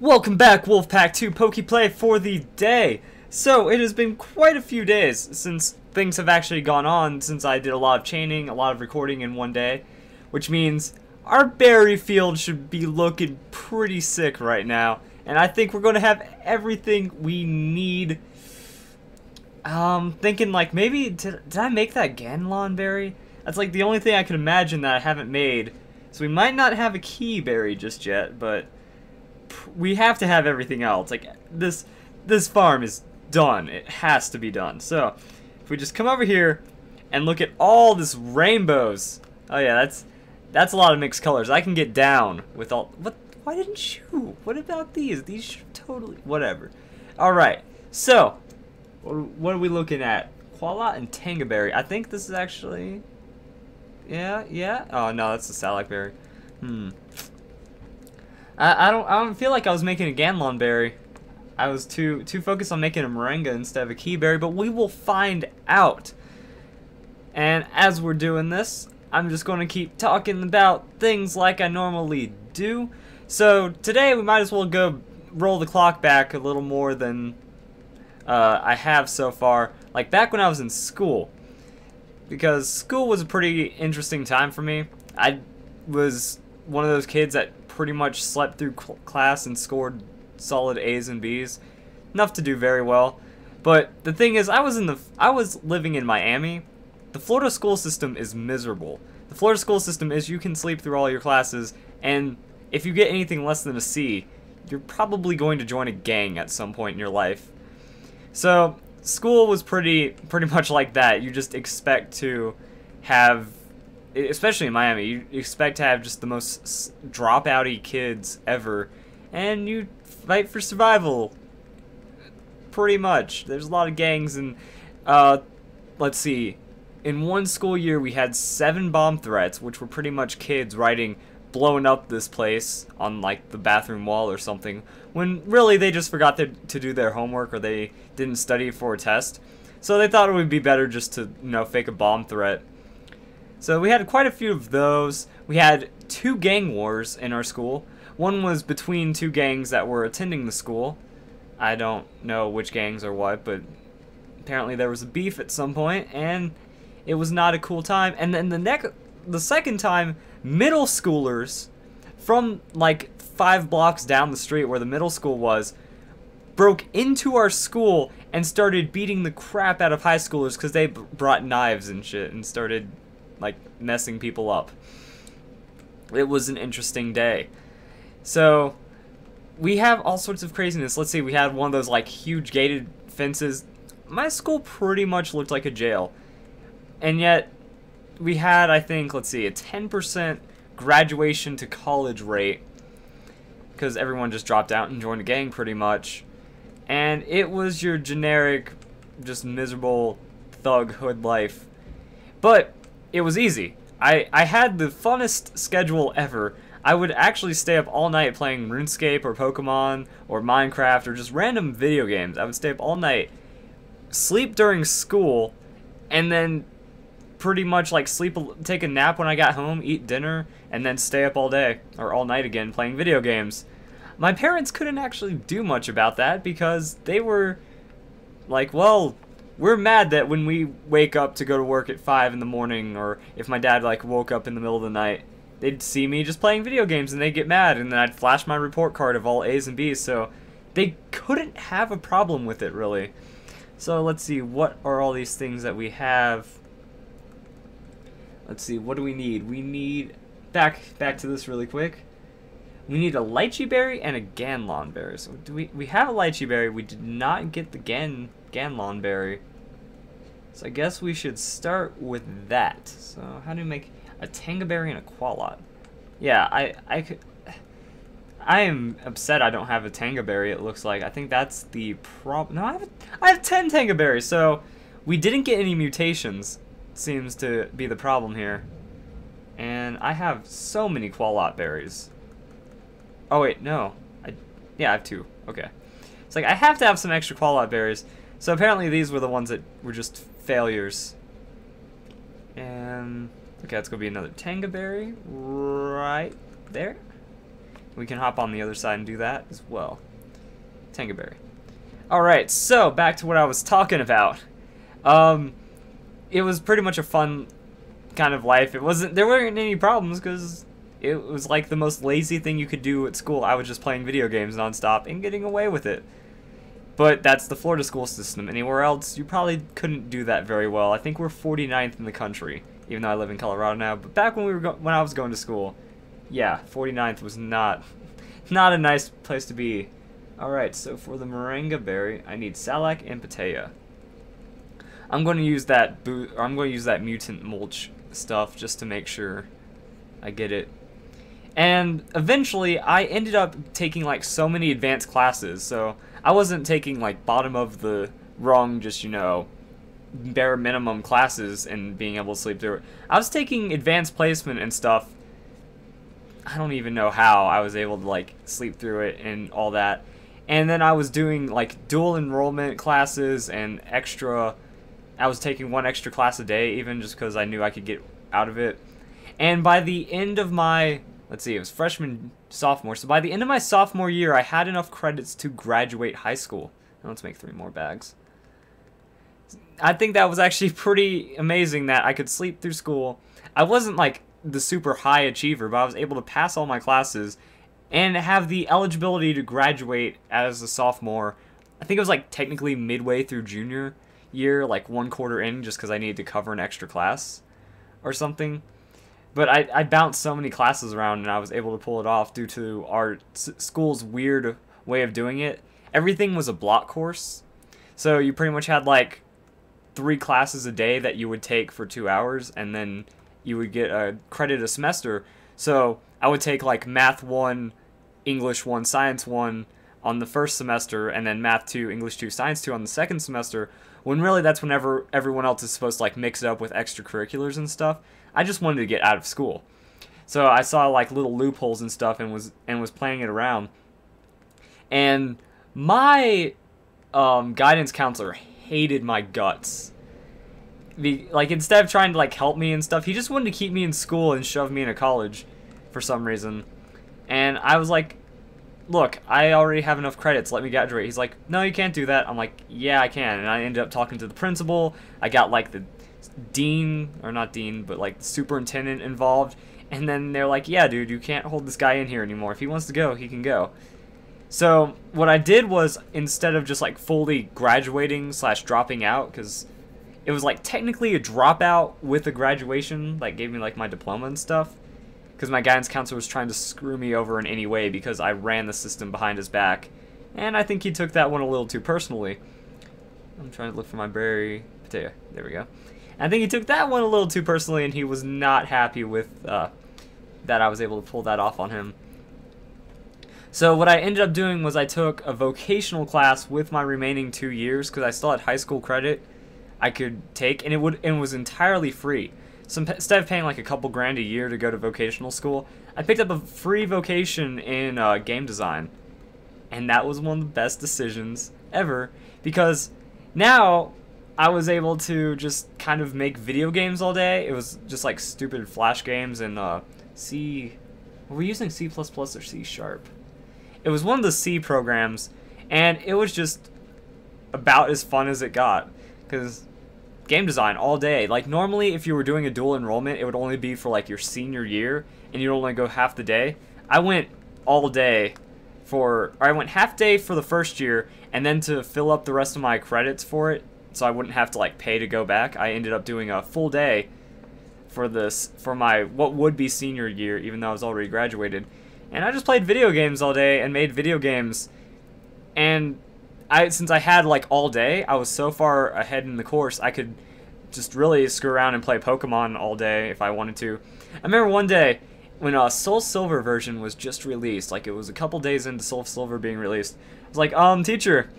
Welcome back, Wolfpack, to PokéPlay for the day. So, it has been quite a few days since things have actually gone on, since I did a lot of chaining, a lot of recording in one day, which means our berry field should be looking pretty sick right now, and I think we're going to have everything we need. Thinking like, maybe, did I make that Ganlon berry? That's like the only thing I can imagine that I haven't made, so we might not have a key berry just yet, but we have to have everything else. Like, this farm is done. It has to be done. So, if we just come over here and look at all this rainbows. Oh yeah, that's a lot of mixed colors. I can get down with all. What? Why didn't you? What about these? These should totally. Whatever. All right. So, what are we looking at? Qualot and Tangaberry. I think this is actually. Yeah. Oh no, that's the Salac berry. I don't feel like I was making a Ganlon berry. I was too focused on making a Moringa instead of a key berry, but we will find out. And as we're doing this, I'm just going to keep talking about things like I normally do. So today we might as well go roll the clock back a little more than I have so far. Like back when I was in school. Because school was a pretty interesting time for me. I was one of those kids that pretty much slept through class and scored solid A's and B's. Enough to do very well. But the thing is, I was living in Miami. The Florida school system is miserable. The Florida school system is you can sleep through all your classes, and if you get anything less than a C, you're probably going to join a gang at some point in your life. So, school was pretty much like that. You just expect to have, especially in Miami, you expect to have just the most dropout-y kids ever, and you fight for survival, pretty much. There's a lot of gangs, and let's see, in one school year we had 7 bomb threats, which were pretty much kids blowing up this place on like the bathroom wall or something, when really they just forgot to do their homework or they didn't study for a test. So they thought it would be better just to, fake a bomb threat. So we had quite a few of those. We had 2 gang wars in our school. One was between 2 gangs that were attending the school. I don't know which gangs or what, but apparently there was a beef at some point, and it was not a cool time. And then the second time, middle schoolers from like 5 blocks down the street where the middle school was broke into our school and started beating the crap out of high schoolers because they brought knives and shit and started like messing people up. It was an interesting day. So we have all sorts of craziness. Let's see, we had one of those like huge gated fences. My school pretty much looked like a jail. And yet we had, I think, let's see, a 10% graduation to college rate because everyone just dropped out and joined a gang pretty much. And it was your generic, just miserable thug hood life. But it was easy. I had the funnest schedule ever. I would actually stay up all night playing RuneScape or Pokemon or Minecraft or just random video games. I would stay up all night, sleep during school, and then pretty much like take a nap when I got home, eat dinner, and then stay up all day or all night again playing video games. My parents couldn't actually do much about that because they were like, well, we're mad that when we wake up to go to work at 5 in the morning, or if my dad like woke up in the middle of the night, they'd see me just playing video games and they'd get mad, and then I'd flash my report card of all A's and B's, so they couldn't have a problem with it really. So let's see, what are all these things that we have? Let's see, what do we need? We need, back to this really quick. We need a lychee berry and a Ganlon berry. So we have a lychee berry. We did not get the Ganlon berry. So I guess we should start with that. So how do we make a Tangaberry and a Qualot? Yeah, I am upset I don't have a Tangaberry, it looks like. I think that's the problem. No, I have 10 Tangaberries, so we didn't get any mutations. Seems to be the problem here. And I have so many Qualot berries. Oh wait, no. Yeah, I have 2. Okay. It's like I have to have some extra Qualot berries. So apparently these were the ones that were just failures. And okay, that's gonna be another Tangaberry right there. we can hop on the other side and do that as well. Tangaberry. Alright, so back to what I was talking about. It was pretty much a fun kind of life. There weren't any problems because it was like the most lazy thing you could do at school. I was just playing video games nonstop and getting away with it. But that's the Florida school system. Anywhere else, you probably couldn't do that very well. I think we're 49th in the country, even though I live in Colorado now. But back when when I was going to school, yeah, 49th was not a nice place to be. All right, so for the moringa berry, I need Salac and Patea. I'm going to use that mutant mulch stuff just to make sure I get it. And eventually, I ended up taking like so many advanced classes, so I wasn't taking like bottom of the rung, just, you know, bare minimum classes and being able to sleep through it. I was taking advanced placement and stuff. I don't even know how I was able to like sleep through it and all that. And then I was doing like dual enrollment classes and I was taking one extra class a day, even just because I knew I could get out of it. And by the end of my, let's see, it was freshman, sophomore. So by the end of my sophomore year, I had enough credits to graduate high school. Now let's make 3 more bags. I think that was actually pretty amazing that I could sleep through school. I wasn't like the super high achiever, but I was able to pass all my classes and have the eligibility to graduate as a sophomore. I think it was like technically midway through junior year, like 1 quarter in, just because I needed to cover an extra class or something. But I bounced so many classes around and I was able to pull it off due to our school's weird way of doing it. Everything was a block course, so you pretty much had like 3 classes a day that you would take for 2 hours, and then you would get a credit a semester. So I would take like Math 1, English 1, Science 1 on the first semester, and then Math 2, English 2, Science 2 on the second semester, when really that's whenever everyone else is supposed to like mix it up with extracurriculars and stuff. I just wanted to get out of school. So I saw like little loopholes and stuff and was playing it around. And my guidance counselor hated my guts. Like, instead of trying to like help me and stuff, he just wanted to keep me in school and shove me into college for some reason. And I was like, look, I already have enough credits, let me graduate. He's like, no, you can't do that. I'm like, yeah, I can. And I ended up talking to the principal. I got like the dean, or not dean, but like the superintendent involved. And then they're like, yeah, dude, you can't hold this guy in here anymore. If he wants to go, he can go. So what I did was, instead of just like fully graduating / dropping out, because it was like technically a dropout with a graduation, like gave me like my diploma and stuff, because my guidance counselor was trying to screw me over in any way because I ran the system behind his back. And I think he took that one a little too personally. I'm trying to look for my berry potato. There we go. I think he took that one a little too personally, and he was not happy with that I was able to pull that off on him. So what I ended up doing was I took a vocational class with my remaining 2 years, because I still had high school credit I could take, and it was entirely free. So instead of paying like a couple grand a year to go to vocational school, I picked up a free vocation in game design. And that was one of the best decisions ever, because now I was able to just kind of make video games all day. It was just like stupid Flash games and C... Were we using C++ or C#? It was one of the C programs, and it was just about as fun as it got, because game design all day. Like, normally if you were doing a dual enrollment, it would only be for like your senior year, and you'd only go half the day. I went all day I went half day for the first year, and then to fill up the rest of my credits for it, so I wouldn't have to like pay to go back, I ended up doing a full day for my what would be senior year, even though I was already graduated. And I just played video games all day and made video games. And since I had like all day, I was so far ahead in the course, I could just really screw around and play Pokemon all day if I wanted to. I remember one day when Soul Silver version was just released, like it was a couple days into Soul Silver being released. I was like, teacher,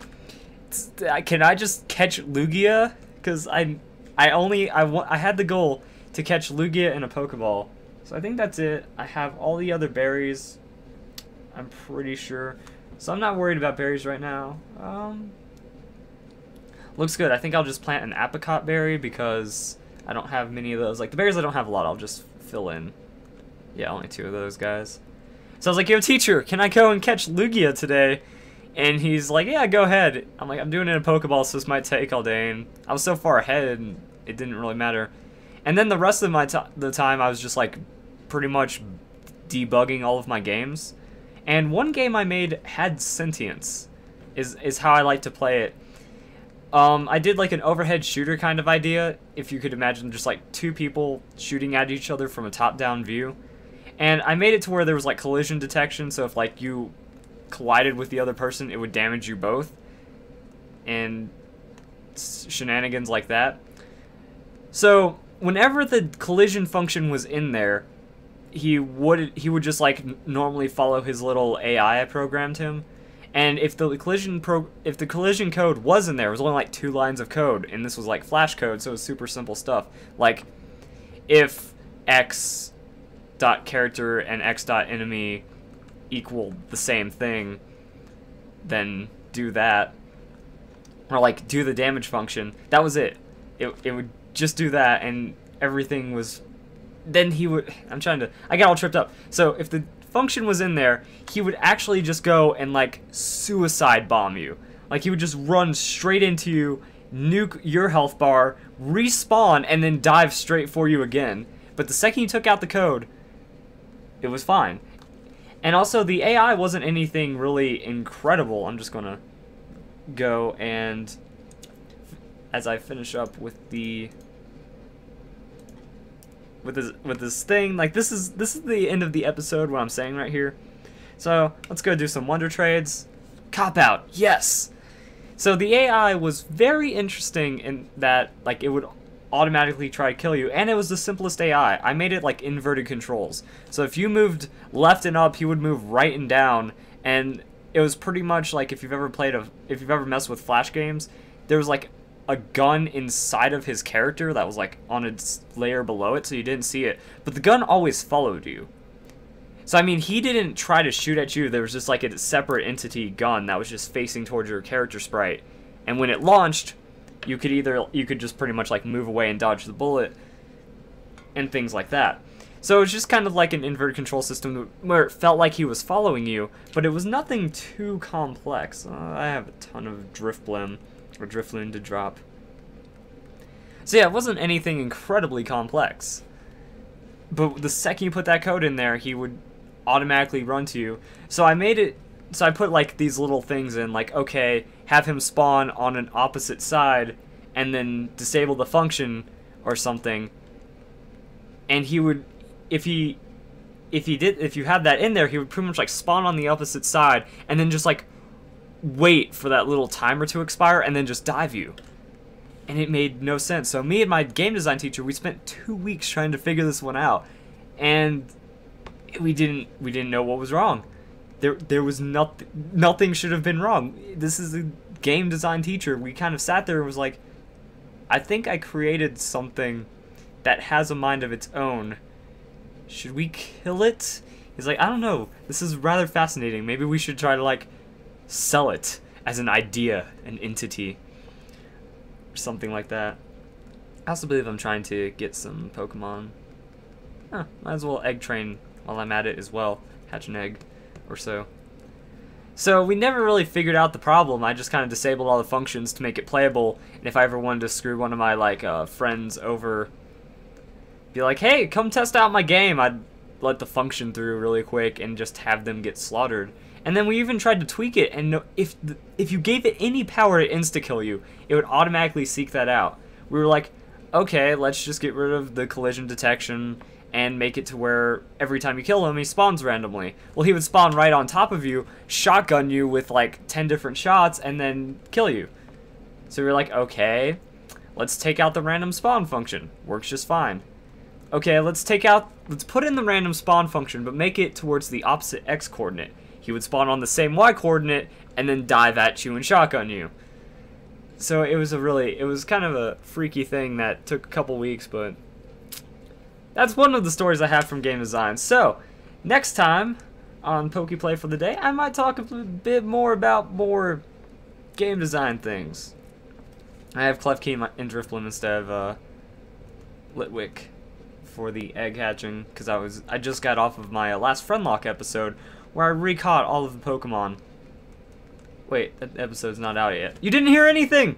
can I just catch Lugia? Because I had the goal to catch Lugia in a Pokeball. So I think that's it. I have all the other berries, I'm pretty sure. So I'm not worried about berries right now. Looks good. I think I'll just plant an apricot berry because I don't have many of those. Like the berries I don't have a lot, I'll just fill in. Yeah, only 2 of those guys. So I was like, yo, teacher, can I go and catch Lugia today? And he's like, yeah, go ahead. I'm like, I'm doing it in a Pokeball, so this might take all day. And I was so far ahead, and it didn't really matter. And then the rest of the time, I was just like pretty much debugging all of my games. And one game I made had sentience, is how I like to play it. I did like an overhead shooter kind of idea, if you could imagine just like two people shooting at each other from a top-down view. And I made it to where there was like collision detection, so if like you collided with the other person, it would damage you both. And shenanigans like that. So whenever the collision function was in there, he would just like normally follow his little AI I programmed him. And if the collision code was in there, it was only like 2 lines of code, and this was like flash code, so it was super simple stuff. Like if x dot character and x dot enemy equal the same thing, then do that, or like do the damage function. That was it. It would just do that, and everything was. Then he would. I got all tripped up. So if the function was in there, he would actually just go and like suicide bomb you. Like he would just run straight into you, nuke your health bar, respawn, and then dive straight for you again. But the second you took out the code, it was fine. And also the AI wasn't anything really incredible. I'm just gonna go and, as I finish up with the with this thing, like this is the end of the episode, what I'm saying right here. So let's go do some wonder trades. Cop out, yes. So the AI was very interesting in that like it would automatically try to kill you, and it was the simplest AI. I made it like inverted controls. So if you moved left and up, he would move right and down, and it was pretty much like if you've ever messed with Flash games, there was like a gun inside of his character that was like on its layer below it, so you didn't see it, but the gun always followed you. So I mean, he didn't try to shoot at you. There was just like a separate entity gun that was just facing towards your character sprite, and when it launched, you could just pretty much like move away and dodge the bullet and things like that. So it was just kind of like an inverted control system where it felt like he was following you, but it was nothing too complex. I have a ton of Drifblim or Drifloon to drop. So yeah, it wasn't anything incredibly complex. But the second you put that code in there, he would automatically run to you. So I put like these little things in, like, okay, have him spawn on an opposite side and then disable the function or something. And he would, if you had that in there, he would pretty much like spawn on the opposite side and then just like wait for that little timer to expire and then just dive you. And it made no sense. So me and my game design teacher, we spent 2 weeks trying to figure this one out, and we didn't know what was wrong. There was nothing should have been wrong. This is a game design teacher. We kind of sat there and was like, I think I created something that has a mind of its own. Should we kill it? He's like, I don't know. This is rather fascinating. Maybe we should try to like sell it as an idea, an entity, or something like that. I also believe I'm trying to get some Pokemon. Might as well egg train while I'm at it as well. Hatch an egg or so. So we never really figured out the problem. I just kind of disabled all the functions to make it playable. And if I ever wanted to screw one of my like friends over, be like, hey, come test out my game, I'd let the function through really quick and just have them get slaughtered. And then we even tried to tweak it, and if you gave it any power to insta-kill you, it would automatically seek that out. We were like, okay, let's just get rid of the collision detection and make it to where every time you kill him, he spawns randomly. Well, he would spawn right on top of you, shotgun you with like 10 different shots, and then kill you. So we were like, okay, let's take out the random spawn function. Works just fine. Okay, let's put in the random spawn function, but make it towards the opposite X coordinate. He would spawn on the same Y coordinate and then dive at you and shotgun you. So it was kind of a freaky thing that took a couple weeks, but that's one of the stories I have from game design. So next time on PokéPlay for the day, I might talk a bit more about more game design things. I have Klefki and Drifblim instead of Litwick for the egg hatching, because I just got off of my last Friendlock episode, where I recaught all of the Pokemon. Wait, that episode's not out yet. You didn't hear anything!